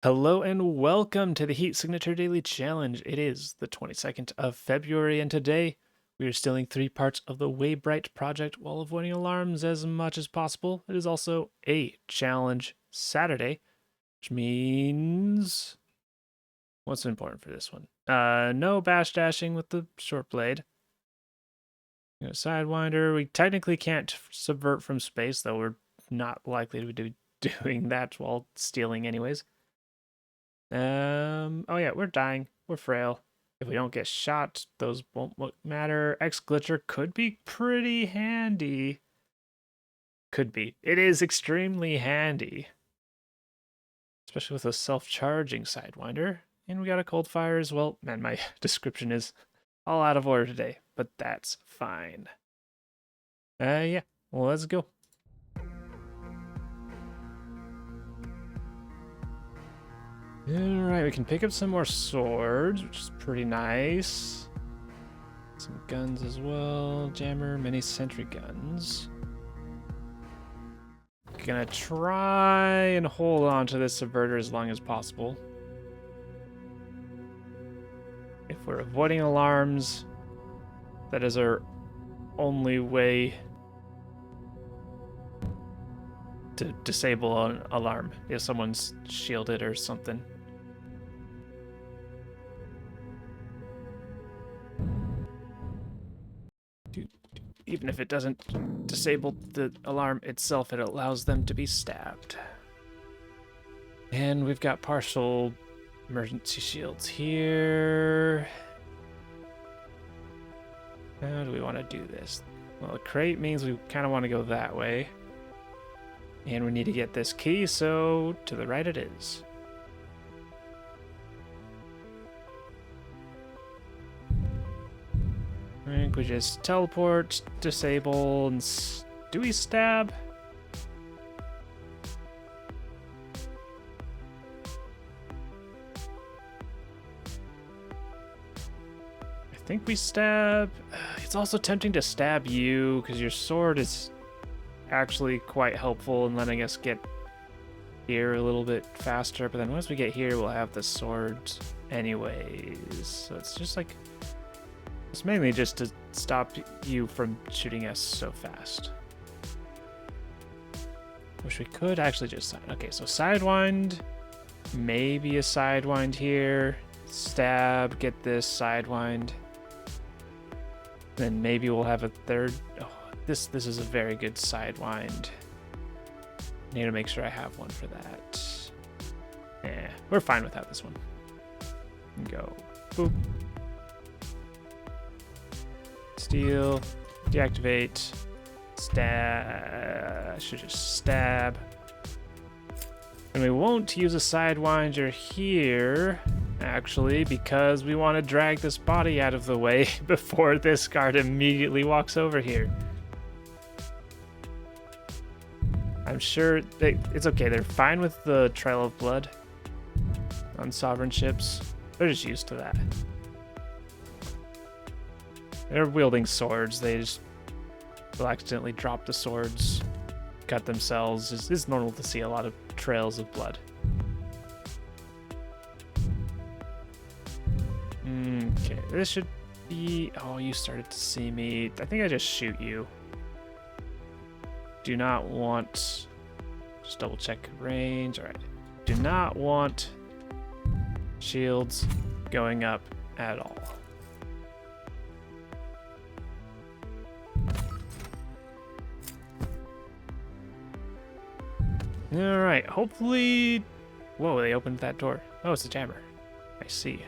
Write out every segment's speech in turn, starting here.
Hello and welcome to the Heat Signature Daily Challenge. It is the 22nd of February, and today we are stealing 3 parts of the Waybright project while avoiding alarms as much as possible. It is also a challenge Saturday, which means what's important for this one? No bash dashing with the short blade. Sidewinder. We technically can't subvert from space, though we're not likely to be doing that while stealing anyways. Oh yeah, we're dying. We're frail. If we don't get shot, those won't matter. X glitcher could be pretty handy. Could be. It is extremely handy. Especially with a self-charging Sidewinder. And we got a cold fire as well. Man, my description is all out of order today, but that's fine. Yeah, well, let's go. Alright, we can pick up some more swords, which is pretty nice. Some guns as well. Jammer, mini sentry guns. Gonna try and hold on to this subverter as long as possible. If we're avoiding alarms, that is our only way to disable an alarm if someone's shielded or something. Even if it doesn't disable the alarm itself, it allows them to be stabbed. And we've got partial emergency shields here. How do we want to do this? Well, the crate means we kind of want to go that way. And we need to get this key, so to the right it is. I think we just teleport, disable, and do we stab? I think we stab. It's also tempting to stab you because your sword is actually quite helpful in letting us get here a little bit faster. But then once we get here, we'll have the sword anyways. So it's just like... It's mainly just to stop you from shooting us so fast. Wish we could actually just... Okay, so sidewind. Maybe a sidewind here. Stab, get this sidewind. Then maybe we'll have a third... Oh, this is a very good sidewind. Need to make sure I have one for that. Yeah, we're fine without this one. Go. Boop. Steal, deactivate, stab, should just stab. And we won't use a sidewinder here, actually, because we want to drag this body out of the way before this guard immediately walks over here. I'm sure it's okay, they're fine with the trail of blood on sovereign ships. They're just used to that. They're wielding swords. They just will accidentally drop the swords, cut themselves. It's normal to see a lot of trails of blood. Okay, this should be... Oh, you started to see me. I think I just shoot you. Do not want... Just double check range. All right. Do not want shields going up at all. Alright, hopefully... Whoa, they opened that door. Oh, it's a jammer. I see.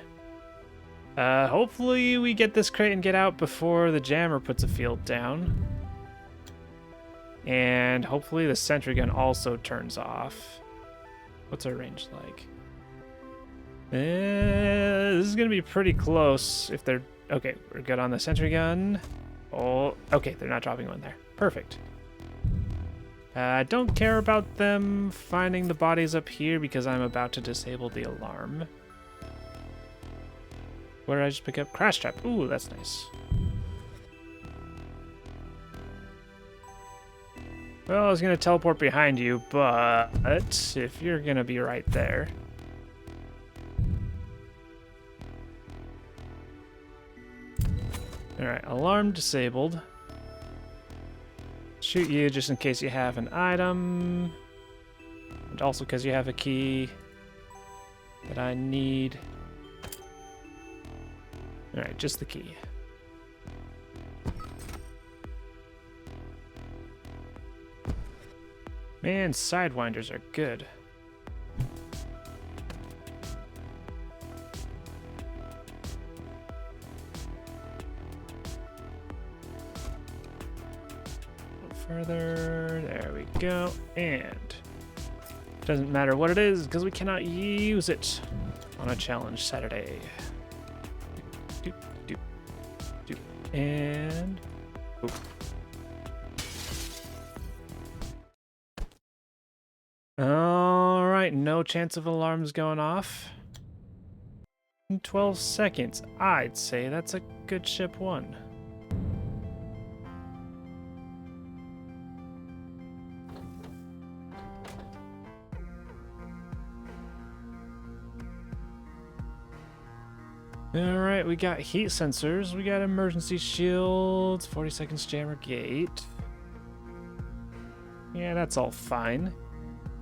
Hopefully we get this crate and get out before the jammer puts a field down. And hopefully the sentry gun also turns off. What's our range like? This is going to be pretty close if they're... Okay, we're good on the sentry gun. Oh, okay, they're not dropping one there. Perfect. I don't care about them finding the bodies up here because I'm about to disable the alarm. Where did I just pick up? Crash trap. Ooh, that's nice. Well, I was going to teleport behind you, but if you're going to be right there, Alright, alarm disabled. Shoot you just in case you have an item. And also because you have a key that I need. Alright, just the key. Man, sidewinders are good. Further, there we go, and doesn't matter what it is because we cannot use it on a challenge Saturday. Doop, doop, doop, and oop. All right, no chance of alarms going off. In 12 seconds, I'd say that's a good ship one. Alright, we got heat sensors, we got emergency shields, 40 seconds jammer gate. Yeah, that's all fine.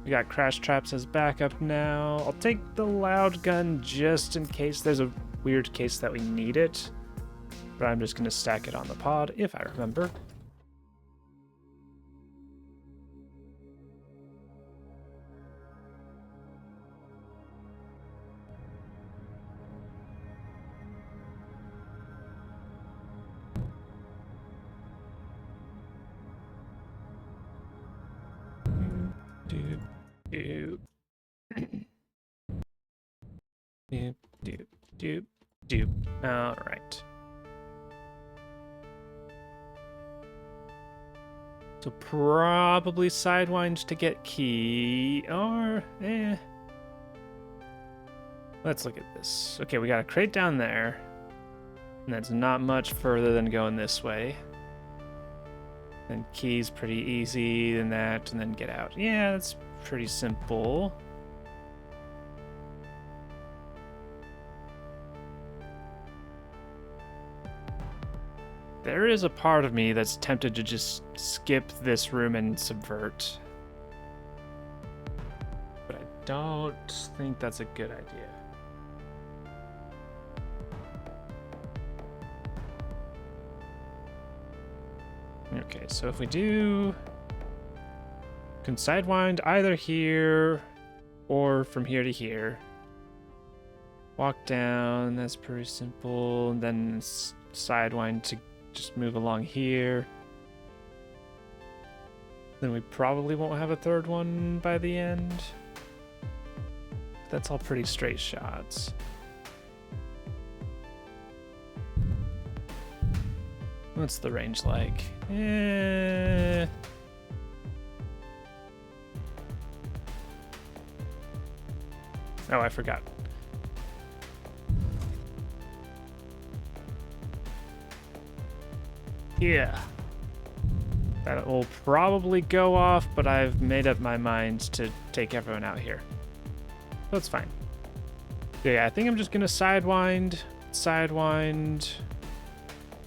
We got crash traps as backup now. I'll take the loud gun just in case there's a weird case that we need it. But I'm just going to stack it on the pod if I remember. Doop. All right. So probably sidewind to get key, or Let's look at this. Okay, we got a crate down there, and that's not much further than going this way. Then key's pretty easy, then that, and then get out. Yeah, that's pretty simple. There is a part of me that's tempted to just skip this room and subvert. But I don't think that's a good idea. Okay, so if we do... can sidewind either here or from here to here. Walk down, that's pretty simple. And then sidewind to just move along here. Then we probably won't have a third one by the end. That's all pretty straight shots. What's the range like? Oh, I forgot. Yeah. That will probably go off, but I've made up my mind to take everyone out here. So it's fine. So yeah, I think I'm just gonna sidewind.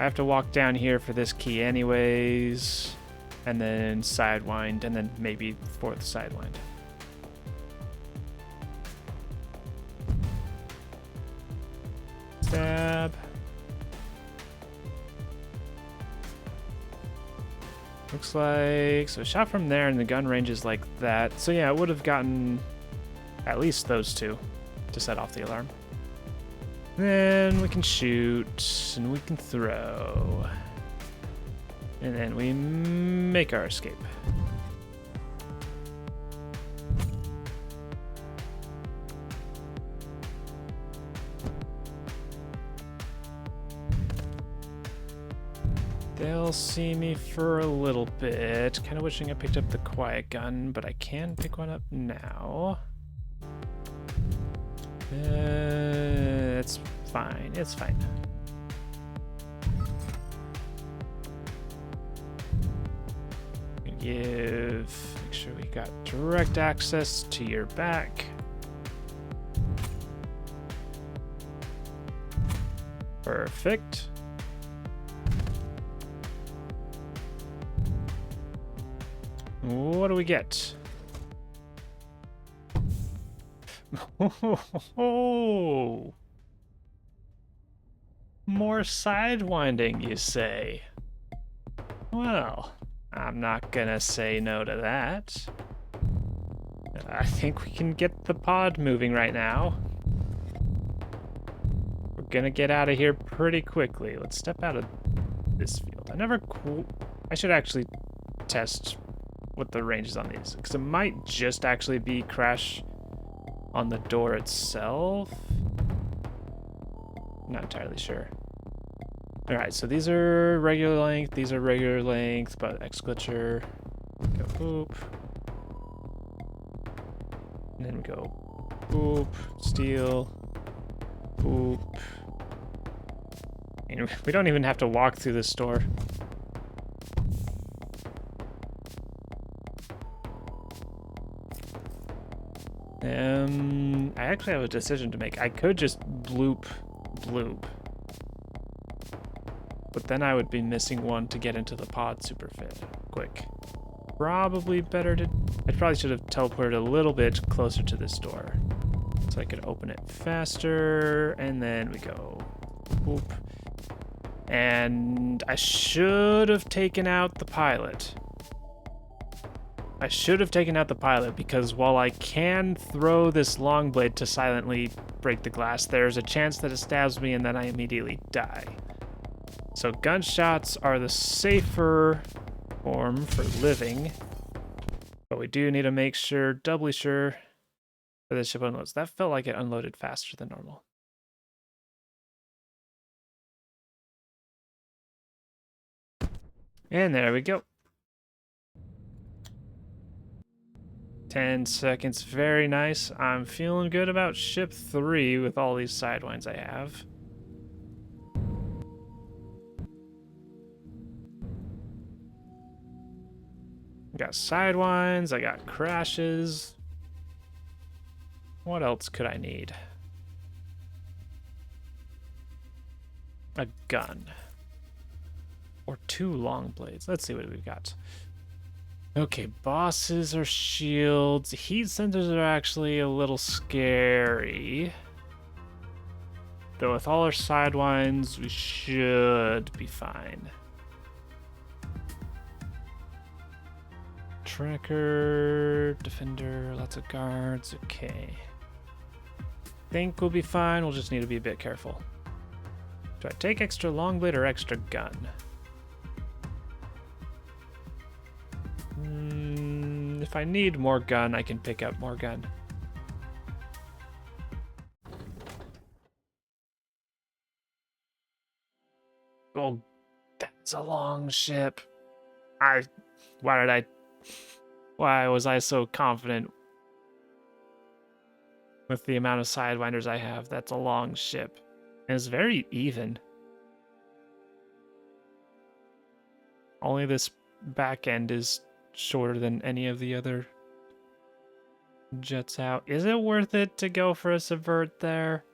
I have to walk down here for this key anyways. And then sidewind, and then maybe fourth sidewind. Stab. Looks like, so shot from there and the gun range is like that. So yeah, it would have gotten at least those two to set off the alarm. Then we can shoot and we can throw. And then we make our escape. They'll see me for a little bit. Kind of wishing I picked up the quiet gun, but I can pick one up now. It's fine. It's fine. Make sure we got direct access to your back. Perfect. What do we get? Oh, more sidewinding, you say? Well, I'm not gonna say no to that. I think we can get the pod moving right now. We're gonna get out of here pretty quickly. Let's step out of this field. I should actually test what the range is on these, because it might just actually be crash on the door itself. Not entirely sure. All right, so these are regular length, these are regular length, but X glitcher, go boop. And then we go boop, steal, boop. And we don't even have to walk through the store. I actually have a decision to make. I could just bloop. But then I would be missing one to get into the pod super quick. Probably better to... I probably should have teleported a little bit closer to this door, so I could open it faster, and then we go boop. And I should have taken out the pilot. Because while I can throw this long blade to silently break the glass, there's a chance that it stabs me and then I immediately die. So gunshots are the safer form for living, but we do need to make sure, doubly sure, that the ship unloads. That felt like it unloaded faster than normal. And there we go. 10 seconds, very nice. I'm feeling good about ship 3 with all these sidewinds I have. I got sidewinds, I got crashes. What else could I need? A gun. Or 2 long blades. Let's see what we've got. Okay, bosses are shields. Heat sensors are actually a little scary. Though with all our sidewinds, we should be fine. Tracker, defender, lots of guards. Okay. Think we'll be fine. We'll just need to be a bit careful. Do I take extra long blade or extra gun? If I need more gun, I can pick up more gun. Oh, that's a long ship. Why was I so confident with the amount of sidewinders I have? That's a long ship. And it's very even. Only this back end is shorter than any of the other jets out. Is it worth it to go for a subvert there?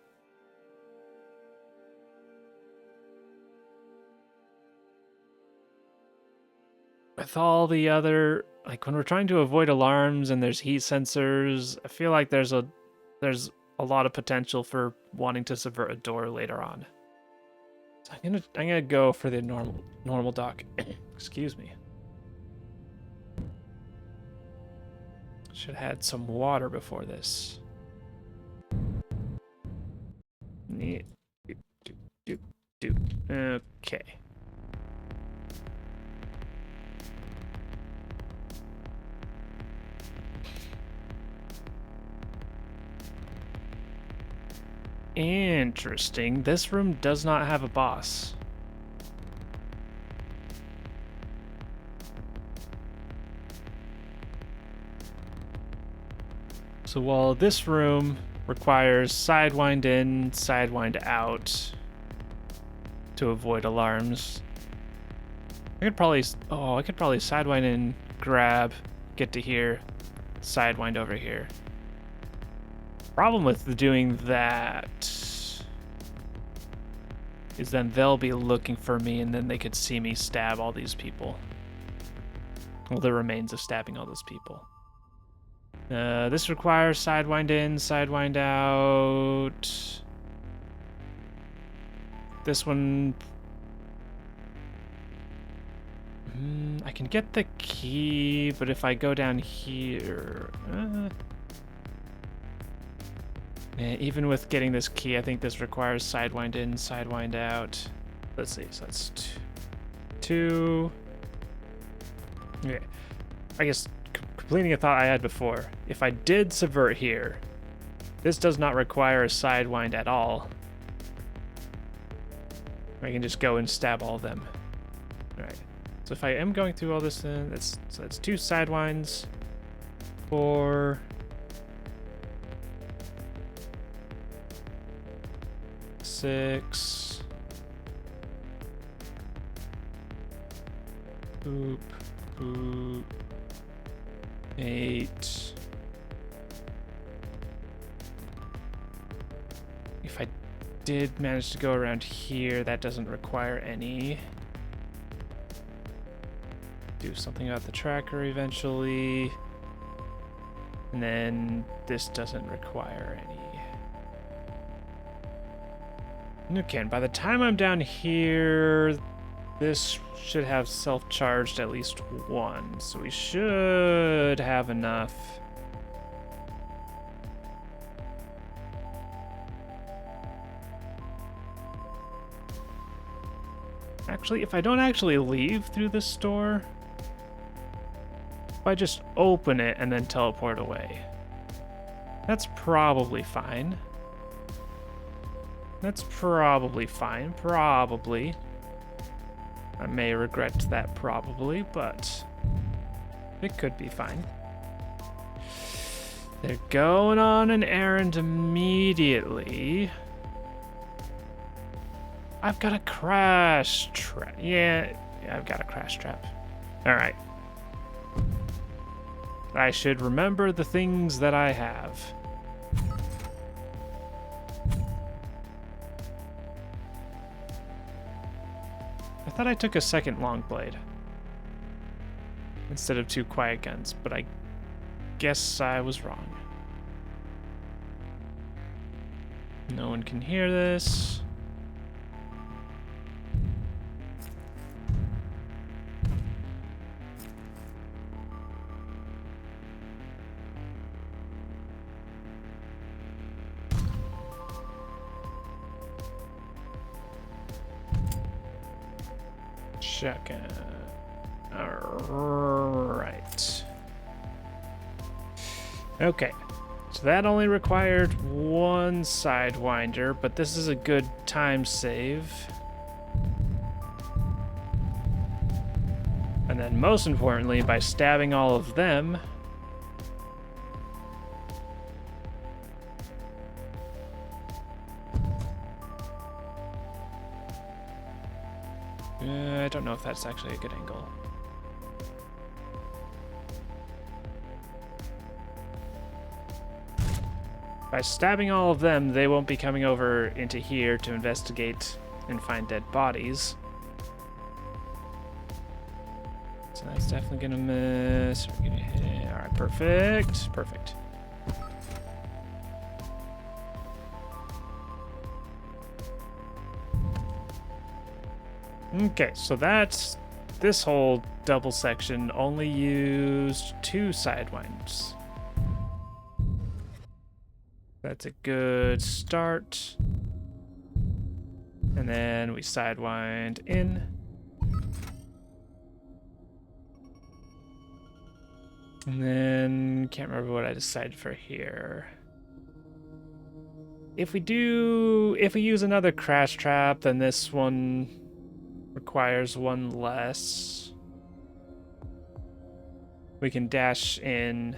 With all the other, like when we're trying to avoid alarms and there's heat sensors, I feel like there's a lot of potential for wanting to subvert a door later on. So I'm gonna go for the normal dock. Excuse me. Should have had some water before this. Okay. Interesting. This room does not have a boss. So while this room requires sidewind in, sidewind out to avoid alarms, I could probably sidewind in, grab, get to here, sidewind over here. Problem with doing that is then they'll be looking for me and then they could see me stab all these people. Well, the remains of stabbing all those people. This requires sidewind in, sidewind out. This one... I can get the key, but if I go down here... even with getting this key, I think this requires sidewind in, sidewind out. Let's see, so that's two. Okay, I guess completing a thought I had before. If I did subvert here, this does not require a sidewind at all. I can just go and stab all of them. All right. So if I am going through all this, then that's 2 sidewinds, 4, 6, boop, boop, 8. If I did manage to go around here, that doesn't require any. Do something about the tracker eventually. And then this doesn't require any. Okay, and by the time I'm down here, this should have self-charged at least 1, so we should have enough. Actually, if I don't actually leave through this store, if I just open it and then teleport away, that's probably fine. That's probably fine, probably. I may regret that probably, but it could be fine. They're going on an errand immediately. I've got a crash trap. Yeah, I've got a crash trap. All right. I should remember the things that I have. I thought I took a second long blade instead of 2 quiet guns, but I guess I was wrong. No one can hear this. Shotgun. Alright. Okay. So that only required 1 sidewinder, but this is a good time save. And then most importantly, by stabbing all of them, I don't know if that's actually a good angle. By stabbing all of them, they won't be coming over into here to investigate and find dead bodies. So that's definitely gonna miss. We're gonna hit. All right, perfect, perfect. Okay, so that's this whole double section only used 2 sidewinds. That's a good start. And then we sidewind in. And then can't remember what I decided for here. If we use another crash trap, then this one requires 1 less. We can dash in,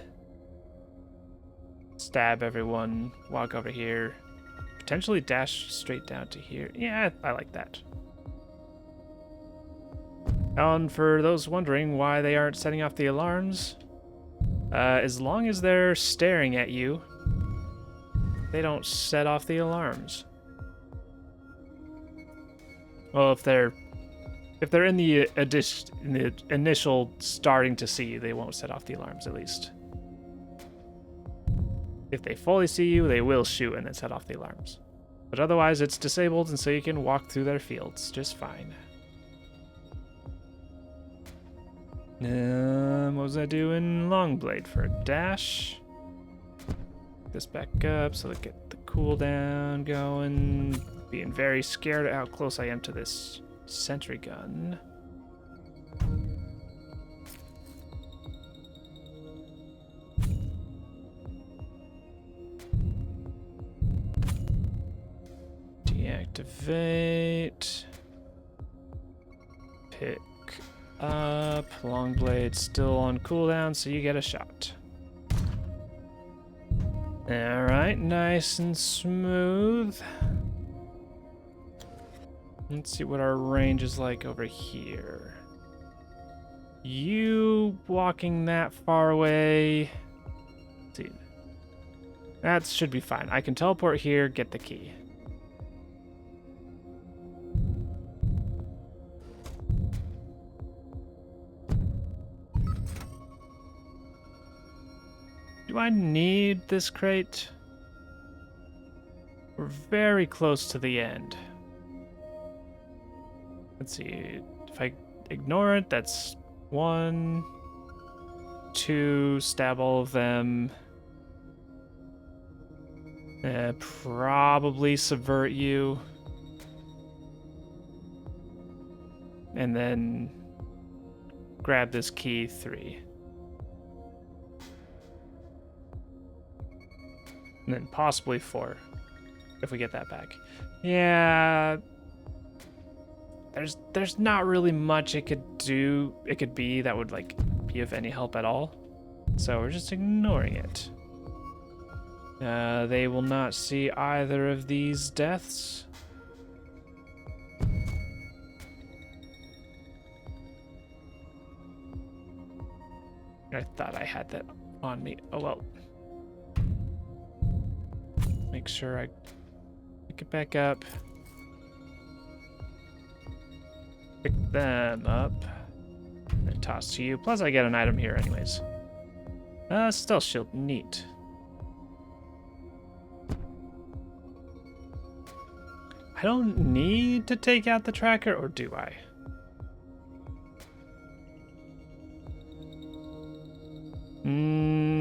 stab everyone, walk over here, potentially dash straight down to here. Yeah, I like that. And for those wondering why they aren't setting off the alarms, as long as they're staring at you, they don't set off the alarms. Well, if they're If they're in the initial starting to see you, they won't set off the alarms, at least. If they fully see you, they will shoot and then set off the alarms. But otherwise, it's disabled, and so you can walk through their fields just fine. What was I doing? Longblade for a dash. This back up so they get the cooldown going. Being very scared at how close I am to this sentry gun. Deactivate. Pick up. Longblade still on cooldown, so you get a shot. Alright, nice and smooth. Let's see what our range is like over here. You walking that far away. Let's see. That should be fine. I can teleport here, get the key. Do I need this crate? We're very close to the end. Let's see. If I ignore it, that's 1, 2, stab all of them. Probably subvert you. And then grab this key, 3. And then possibly 4, if we get that back. Yeah, there's not really much it could do. It could be that would like be of any help at all. So we're just ignoring it. They will not see either of these deaths. I thought I had that on me. Oh well. Make sure I pick it back up. Pick them up. And toss to you. Plus I get an item here anyways. Stealth shield. Neat. I don't need to take out the tracker, or do I?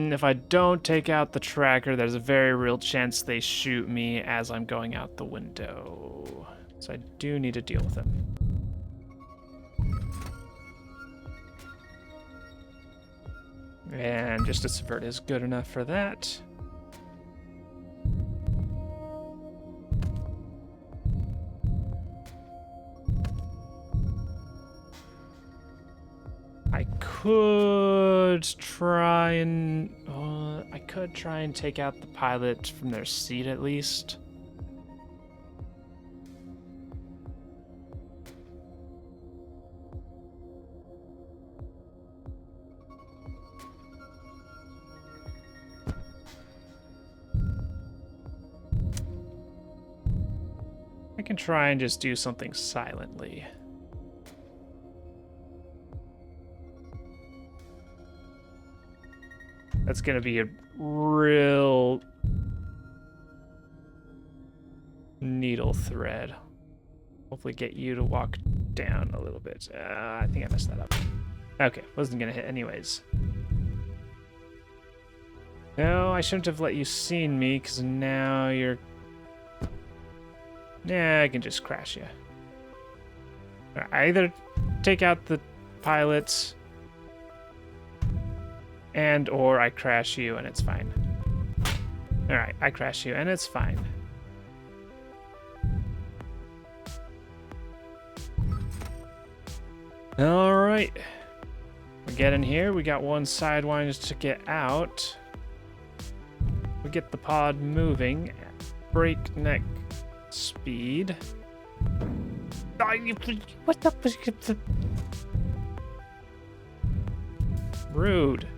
If I don't take out the tracker, there's a very real chance they shoot me as I'm going out the window. So I do need to deal with them. And just a subvert is good enough for that. I could try and take out the pilot from their seat at least. I can try and just do something silently. That's gonna be a real needle thread. Hopefully get you to walk down a little bit. I think I messed that up. Okay, wasn't gonna hit anyways. No, I shouldn't have let you seen me, because now you're... Yeah, I can just crash you. I either take out the pilots... and or I crash you and it's fine. Alright, I crash you and it's fine. Alright. We get in here, we got one sidewinder to get out. We get the pod moving at breakneck speed. What the... Rude.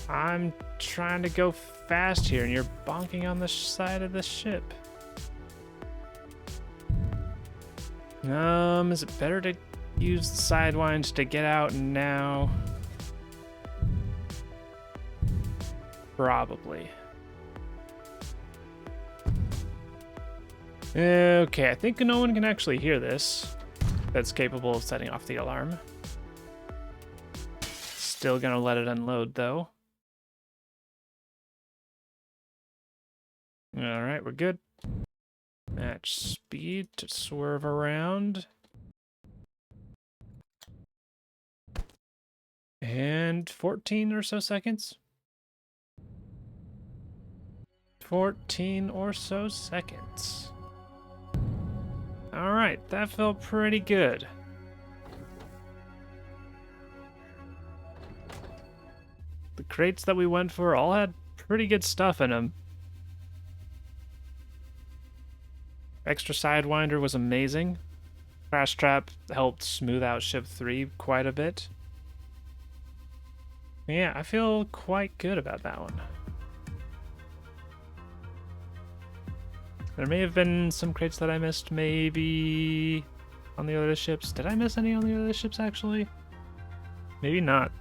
I'm trying to go fast here, and you're bonking on the side of the ship. Is it better to use the sidewind to get out now? Probably. Okay, I think no one can actually hear this that's capable of setting off the alarm. Still gonna let it unload, though. Alright, we're good. Match speed to swerve around. And 14 or so seconds. 14 or so seconds. Alright, that felt pretty good. The crates that we went for all had pretty good stuff in them. Extra Sidewinder was amazing. Crash Trap helped smooth out Ship 3 quite a bit. Yeah, I feel quite good about that one. There may have been some crates that I missed, maybe on the other ships. Did I miss any on the other ships, actually? Maybe not.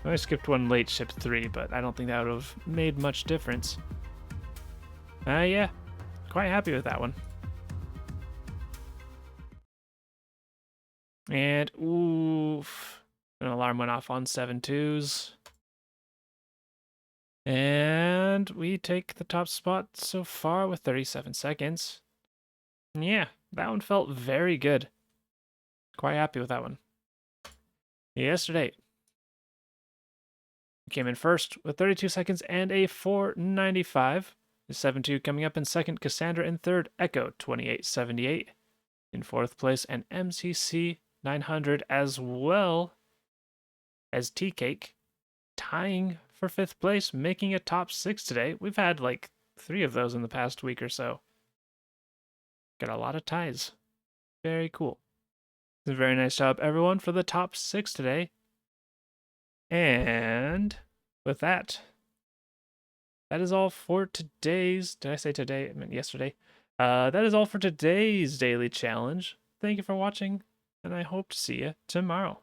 I skipped one late Ship 3, but I don't think that would have made much difference. Yeah. Quite happy with that one. And, oof. An alarm went off on 7-2s. And we take the top spot so far with 37 seconds. Yeah, that one felt very good. Quite happy with that one. Yesterday, we came in first with 32 seconds and a 495. 7-2 coming up in second, Cassandra in third, Echo 2878 in fourth place, and MCC 900 as well as T-Cake tying for fifth place, making a top 6 today. We've had like 3 of those in the past week or so. Got a lot of ties. Very cool. A very nice job, everyone, for the top 6 today. And with that, that is all for today's... Did I say today? I meant yesterday. That is all for today's daily challenge. Thank you for watching, and I hope to see you tomorrow.